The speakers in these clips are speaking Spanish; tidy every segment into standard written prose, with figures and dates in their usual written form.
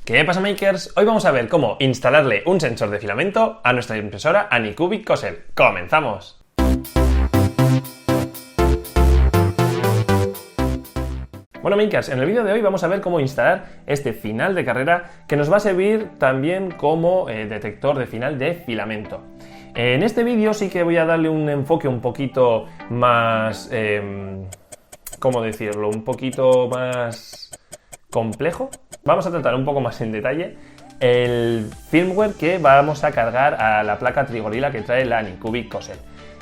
¿Qué pasa, makers? Hoy vamos a ver cómo instalarle un sensor de filamento a nuestra impresora Anycubic COSL. ¡Comenzamos! Bueno, makers, en el vídeo de hoy vamos a ver cómo instalar este final de carrera que nos va a servir también como detector de final de filamento. En este vídeo sí que voy a darle un enfoque un poquito más... ¿cómo decirlo? Un poquito más complejo. Vamos a tratar un poco más en detalle el firmware que vamos a cargar a la placa Trigorilla que trae la Anycubic COSL.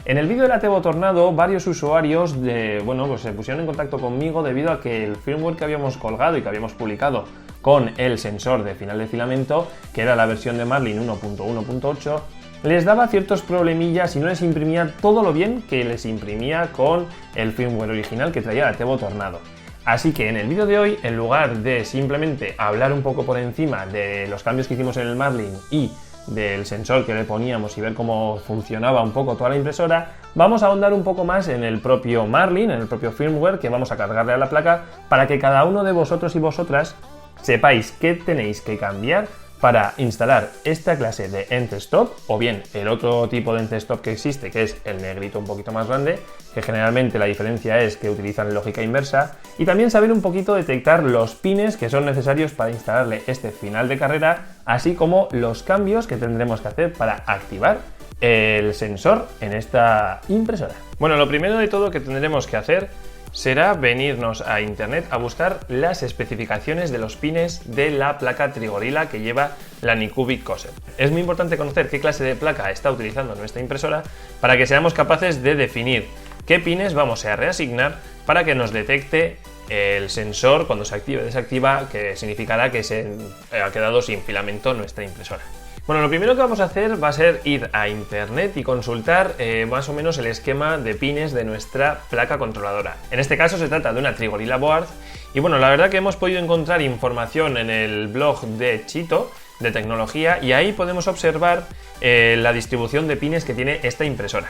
En el vídeo de la Tebo Tornado, varios usuarios se pusieron en contacto conmigo debido a que el firmware que habíamos colgado y que habíamos publicado con el sensor de final de filamento, que era la versión de Marlin 1.1.8, les daba ciertos problemillas y no les imprimía todo lo bien que les imprimía con el firmware original que traía la Tebo Tornado. Así que en el vídeo de hoy, en lugar de simplemente hablar un poco por encima de los cambios que hicimos en el Marlin y del sensor que le poníamos y ver cómo funcionaba un poco toda la impresora, vamos a ahondar un poco más en el propio Marlin, en el propio firmware que vamos a cargarle a la placa para que cada uno de vosotros y vosotras sepáis qué tenéis que cambiar para instalar esta clase de end-stop o bien el otro tipo de end-stop que existe, que es el negrito un poquito más grande, que generalmente la diferencia es que utilizan lógica inversa, y también saber un poquito detectar los pines que son necesarios para instalarle este final de carrera, así como los cambios que tendremos que hacer para activar el sensor en esta impresora. Bueno, lo primero de todo que tendremos que hacer será venirnos a internet a buscar las especificaciones de los pines de la placa Trigorilla que lleva la Anycubic COSL. Es muy importante conocer qué clase de placa está utilizando nuestra impresora para que seamos capaces de definir qué pines vamos a reasignar para que nos detecte el sensor cuando se activa o desactiva, que significará que se ha quedado sin filamento nuestra impresora. Bueno, lo primero que vamos a hacer va a ser ir a internet y consultar más o menos el esquema de pines de nuestra placa controladora. En este caso se trata de una Trigorilla Board y bueno, la verdad que hemos podido encontrar información en el blog de Chito de tecnología y ahí podemos observar la distribución de pines que tiene esta impresora.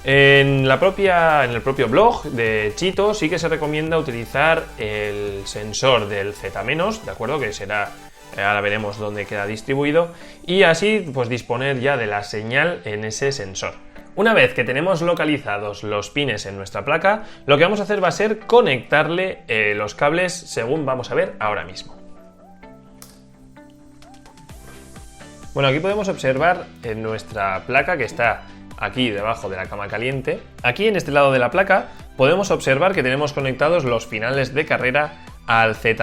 En el propio blog de Chito sí que se recomienda utilizar el sensor del Z-, ¿de acuerdo? Que será... ahora veremos dónde queda distribuido y así pues disponer ya de la señal en ese sensor. Una vez que tenemos localizados los pines en nuestra placa, lo que vamos a hacer va a ser conectarle los cables según vamos a ver ahora mismo. Bueno, aquí podemos observar en nuestra placa que está aquí debajo de la cama caliente. Aquí en este lado de la placa podemos observar que tenemos conectados los finales de carrera al Z+,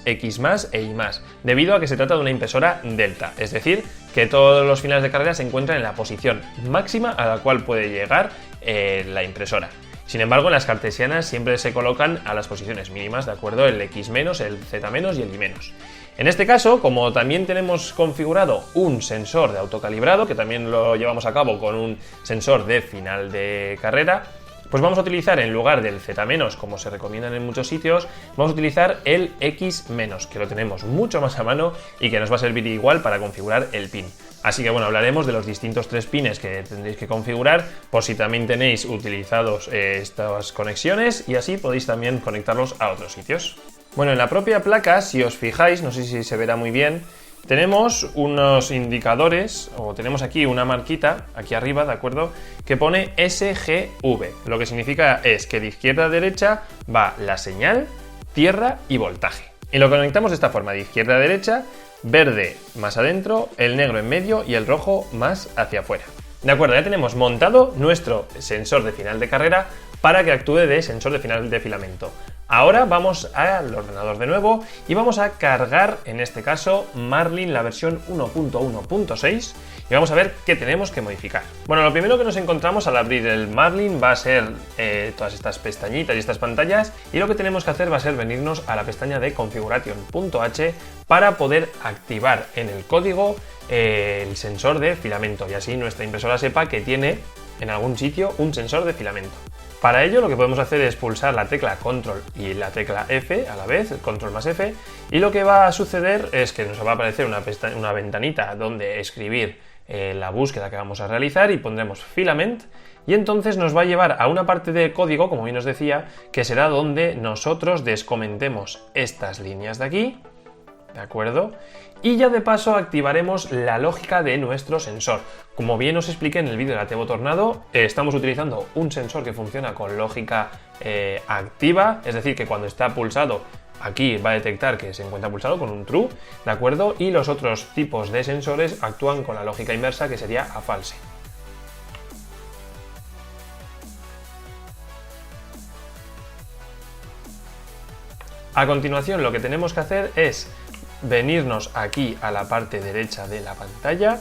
X+, e Y+, debido a que se trata de una impresora Delta, es decir, que todos los finales de carrera se encuentran en la posición máxima a la cual puede llegar la impresora. Sin embargo, en las cartesianas siempre se colocan a las posiciones mínimas, de acuerdo, el X-, el Z- y el Y-. En este caso, como también tenemos configurado un sensor de autocalibrado, que también lo llevamos a cabo con un sensor de final de carrera, pues vamos a utilizar en lugar del Z-, como se recomiendan en muchos sitios, vamos a utilizar el X-, que lo tenemos mucho más a mano y que nos va a servir igual para configurar el pin. Así que bueno, hablaremos de los distintos 3 pines que tendréis que configurar por si también tenéis utilizados estas conexiones y así podéis también conectarlos a otros sitios. Bueno, en la propia placa, si os fijáis, no sé si se verá muy bien, tenemos unos indicadores, o tenemos aquí una marquita, aquí arriba, ¿de acuerdo?, que pone SGV. Lo que significa es que de izquierda a derecha va la señal, tierra y voltaje. Y lo conectamos de esta forma, de izquierda a derecha, verde más adentro, el negro en medio y el rojo más hacia afuera. De acuerdo, ya tenemos montado nuestro sensor de final de carrera para que actúe de sensor de final de filamento. Ahora vamos al ordenador de nuevo y vamos a cargar, en este caso, Marlin la versión 1.1.6 y vamos a ver qué tenemos que modificar. Bueno, lo primero que nos encontramos al abrir el Marlin va a ser todas estas pestañitas y estas pantallas, y lo que tenemos que hacer va a ser venirnos a la pestaña de configuration.h para poder activar en el código el sensor de filamento y así nuestra impresora sepa que tiene en algún sitio un sensor de filamento. Para ello lo que podemos hacer es pulsar la tecla Control y la tecla F a la vez, Control más F, y lo que va a suceder es que nos va a aparecer una ventanita donde escribir la búsqueda que vamos a realizar y pondremos Filament y entonces nos va a llevar a una parte de código, como bien os decía, que será donde nosotros descomentemos estas líneas de aquí ¿de acuerdo? Y ya de paso activaremos la lógica de nuestro sensor. Como bien os expliqué en el vídeo de la Tevo Tornado, estamos utilizando un sensor que funciona con lógica activa, es decir, que cuando está pulsado aquí va a detectar que se encuentra pulsado con un true, ¿de acuerdo? Y los otros tipos de sensores actúan con la lógica inversa, que sería a false. A continuación, lo que tenemos que hacer es venirnos aquí a la parte derecha de la pantalla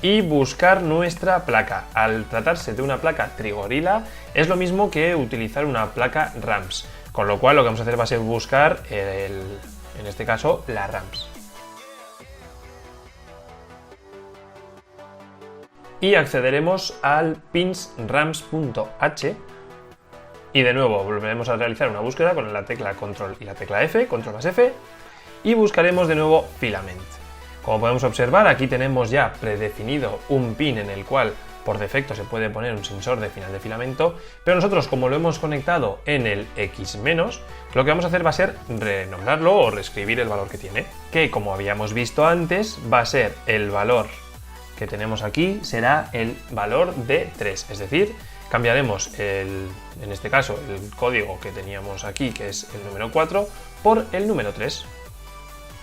y buscar nuestra placa. Al tratarse de una placa Trigorilla, es lo mismo que utilizar una placa RAMS, con lo cual lo que vamos a hacer va a ser buscar, en este caso, la RAMS. Y accederemos al pinsrams.h y de nuevo volveremos a realizar una búsqueda con la tecla control y la tecla F, control más F, y buscaremos de nuevo filament. Como podemos observar, aquí tenemos ya predefinido un pin en el cual por defecto se puede poner un sensor de final de filamento, pero nosotros, como lo hemos conectado en el X-, lo que vamos a hacer va a ser renombrarlo o reescribir el valor que tiene, que como habíamos visto antes va a ser el valor que tenemos aquí, será el valor de 3, es decir, cambiaremos en este caso el código que teníamos aquí, que es el número 4, por el número 3.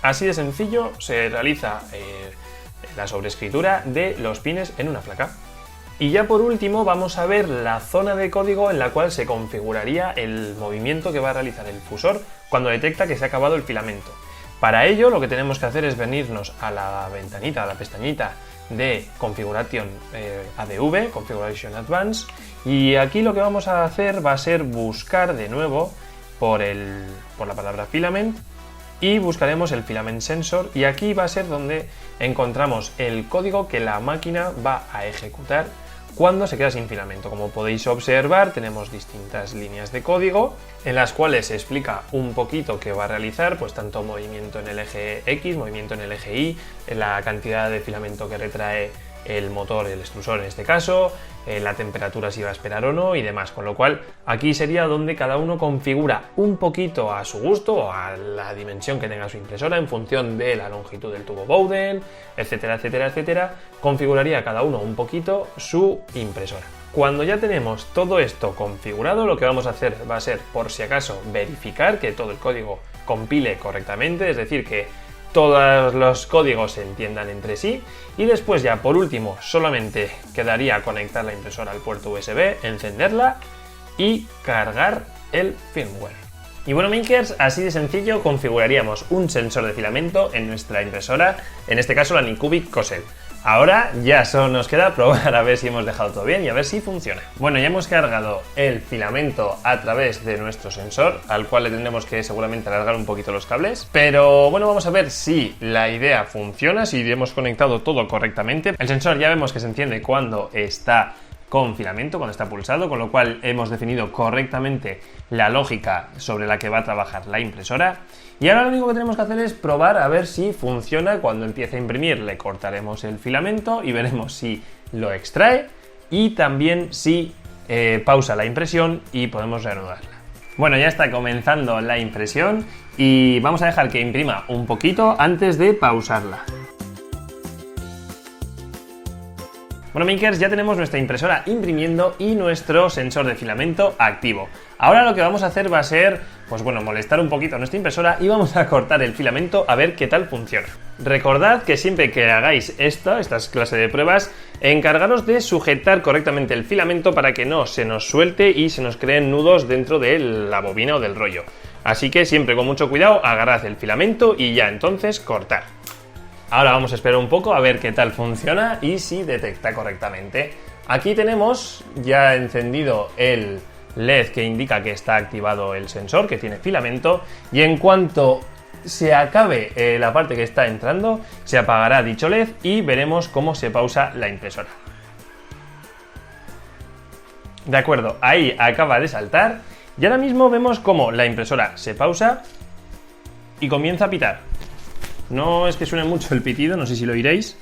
Así de sencillo se realiza la sobreescritura de los pines en una placa. Y ya por último vamos a ver la zona de código en la cual se configuraría el movimiento que va a realizar el fusor cuando detecta que se ha acabado el filamento. Para ello lo que tenemos que hacer es venirnos a la ventanita, a la pestañita de configuración ADV, Configuration Advanced, y aquí lo que vamos a hacer va a ser buscar de nuevo por la palabra filament y buscaremos el filament sensor, y aquí va a ser donde encontramos el código que la máquina va a ejecutar cuando se queda sin filamento. Como podéis observar, tenemos distintas líneas de código en las cuales se explica un poquito qué va a realizar, pues tanto movimiento en el eje X, movimiento en el eje Y, la cantidad de filamento que retrae el motor, el extrusor en este caso, la temperatura si va a esperar o no y demás, con lo cual aquí sería donde cada uno configura un poquito a su gusto o a la dimensión que tenga su impresora en función de la longitud del tubo Bowden, etcétera, etcétera, etcétera, configuraría cada uno un poquito su impresora. Cuando ya tenemos todo esto configurado, lo que vamos a hacer va a ser, por si acaso, verificar que todo el código compile correctamente, es decir, que todos los códigos se entiendan entre sí, y después ya por último solamente quedaría conectar la impresora al puerto USB, encenderla y cargar el firmware. Y bueno, makers, así de sencillo configuraríamos un sensor de filamento en nuestra impresora, en este caso la Nycubic Cosel. Ahora ya solo nos queda probar a ver si hemos dejado todo bien y a ver si funciona. Bueno, ya hemos cargado el filamento a través de nuestro sensor, al cual le tendremos que seguramente alargar un poquito los cables. Pero bueno, vamos a ver si la idea funciona, si hemos conectado todo correctamente. El sensor ya vemos que se enciende cuando está con filamento, cuando está pulsado, con lo cual hemos definido correctamente la lógica sobre la que va a trabajar la impresora. Y ahora lo único que tenemos que hacer es probar a ver si funciona. Cuando empiece a imprimir le cortaremos el filamento y veremos si lo extrae y también si pausa la impresión y podemos reanudarla. Bueno, ya está comenzando la impresión y vamos a dejar que imprima un poquito antes de pausarla. Bueno, makers, ya tenemos nuestra impresora imprimiendo y nuestro sensor de filamento activo. Ahora lo que vamos a hacer va a ser, pues bueno, molestar un poquito a nuestra impresora y vamos a cortar el filamento a ver qué tal funciona. Recordad que siempre que hagáis estas clases de pruebas, encargaros de sujetar correctamente el filamento para que no se nos suelte y se nos creen nudos dentro de la bobina o del rollo. Así que siempre con mucho cuidado, agarrad el filamento y ya entonces cortar. Ahora vamos a esperar un poco a ver qué tal funciona y si detecta correctamente. Aquí tenemos ya encendido el LED que indica que está activado el sensor, que tiene filamento, y en cuanto se acabe la parte que está entrando, se apagará dicho LED y veremos cómo se pausa la impresora. De acuerdo, ahí acaba de saltar y ahora mismo vemos cómo la impresora se pausa y comienza a pitar. No es que suene mucho el pitido, no sé si lo oiréis.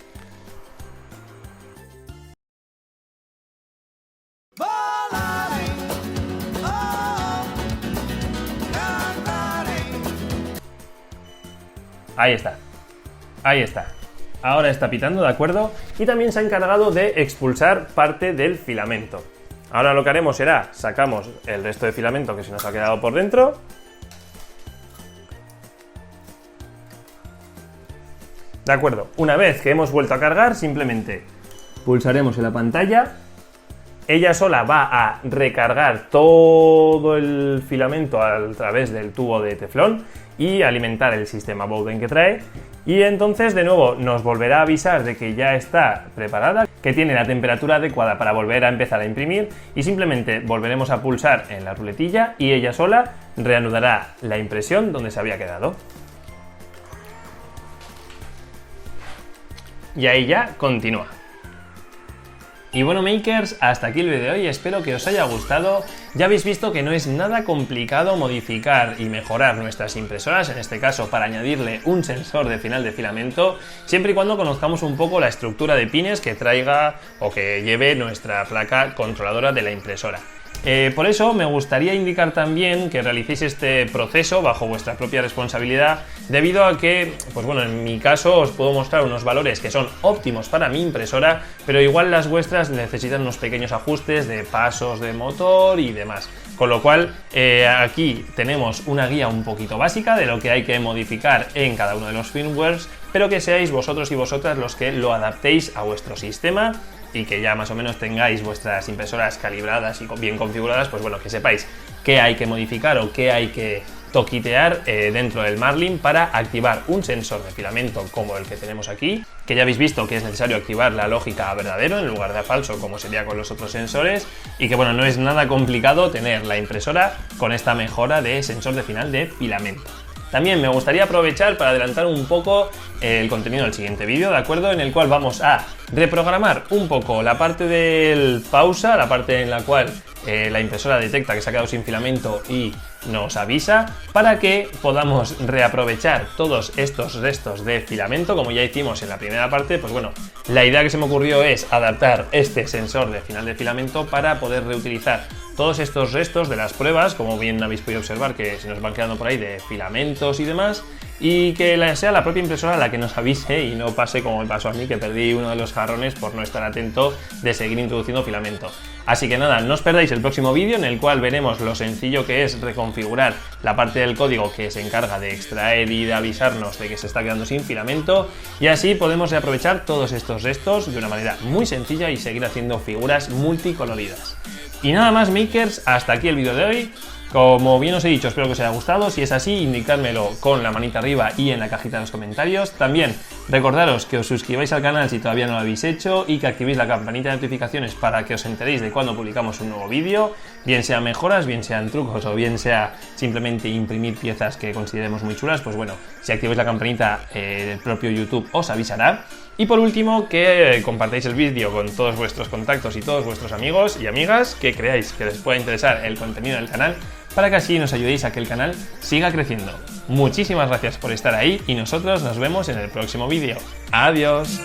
Ahí está. Ahí está. Ahora está pitando, ¿de acuerdo? Y también se ha encargado de expulsar parte del filamento. Ahora lo que haremos será, sacamos el resto de filamento que se nos ha quedado por dentro. De acuerdo, una vez que hemos vuelto a cargar, simplemente pulsaremos en la pantalla. Ella sola va a recargar todo el filamento a través del tubo de teflón y alimentar el sistema Bowden que trae. Y entonces de nuevo nos volverá a avisar de que ya está preparada, que tiene la temperatura adecuada para volver a empezar a imprimir, y simplemente volveremos a pulsar en la ruletilla y ella sola reanudará la impresión donde se había quedado. Y ahí ya continúa. Y bueno, makers, hasta aquí el vídeo de hoy, espero que os haya gustado. Ya habéis visto que no es nada complicado modificar y mejorar nuestras impresoras, en este caso para añadirle un sensor de final de filamento, siempre y cuando conozcamos un poco la estructura de pines que traiga o que lleve nuestra placa controladora de la impresora. Por eso me gustaría indicar también que realicéis este proceso bajo vuestra propia responsabilidad, debido a que, pues bueno, en mi caso os puedo mostrar unos valores que son óptimos para mi impresora, pero igual las vuestras necesitan unos pequeños ajustes de pasos de motor y demás. Con lo cual, aquí tenemos una guía un poquito básica de lo que hay que modificar en cada uno de los firmwares, pero que seáis vosotros y vosotras los que lo adaptéis a vuestro sistema y que ya más o menos tengáis vuestras impresoras calibradas y bien configuradas, pues bueno, que sepáis qué hay que modificar o qué hay que toquitear dentro del Marlin para activar un sensor de filamento como el que tenemos aquí, que ya habéis visto que es necesario activar la lógica a verdadero en lugar de a falso, como sería con los otros sensores, y que bueno, no es nada complicado tener la impresora con esta mejora de sensor de final de filamento. También me gustaría aprovechar para adelantar un poco el contenido del siguiente vídeo, ¿de acuerdo? En el cual vamos a reprogramar un poco la parte del pausa, la parte en la cual la impresora detecta que se ha quedado sin filamento y nos avisa, para que podamos reaprovechar todos estos restos de filamento, como ya hicimos en la primera parte. Pues bueno, la idea que se me ocurrió es adaptar este sensor de final de filamento para poder reutilizar todos estos restos de las pruebas, como bien habéis podido observar que se nos van quedando por ahí de filamentos y demás, y que sea la propia impresora la que nos avise y no pase como me pasó a mí, que perdí uno de los jarrones por no estar atento de seguir introduciendo filamento. Así que nada, no os perdáis el próximo vídeo, en el cual veremos lo sencillo que es reconfigurar la parte del código que se encarga de extraer y de avisarnos de que se está quedando sin filamento, y así podemos reaprovechar todos estos restos de una manera muy sencilla y seguir haciendo figuras multicoloridas. Y nada más, makers, hasta aquí el vídeo de hoy. Como bien os he dicho, espero que os haya gustado. Si es así, indicádmelo con la manita arriba y en la cajita de los comentarios. También recordaros que os suscribáis al canal si todavía no lo habéis hecho y que activéis la campanita de notificaciones para que os enteréis de cuando publicamos un nuevo vídeo, bien sean mejoras, bien sean trucos o bien sea simplemente imprimir piezas que consideremos muy chulas. Pues bueno, si activáis la campanita, el propio YouTube os avisará. Y por último, que compartáis el vídeo con todos vuestros contactos y todos vuestros amigos y amigas que creáis que les pueda interesar el contenido del canal, para que así nos ayudéis a que el canal siga creciendo. Muchísimas gracias por estar ahí y nosotros nos vemos en el próximo vídeo. ¡Adiós!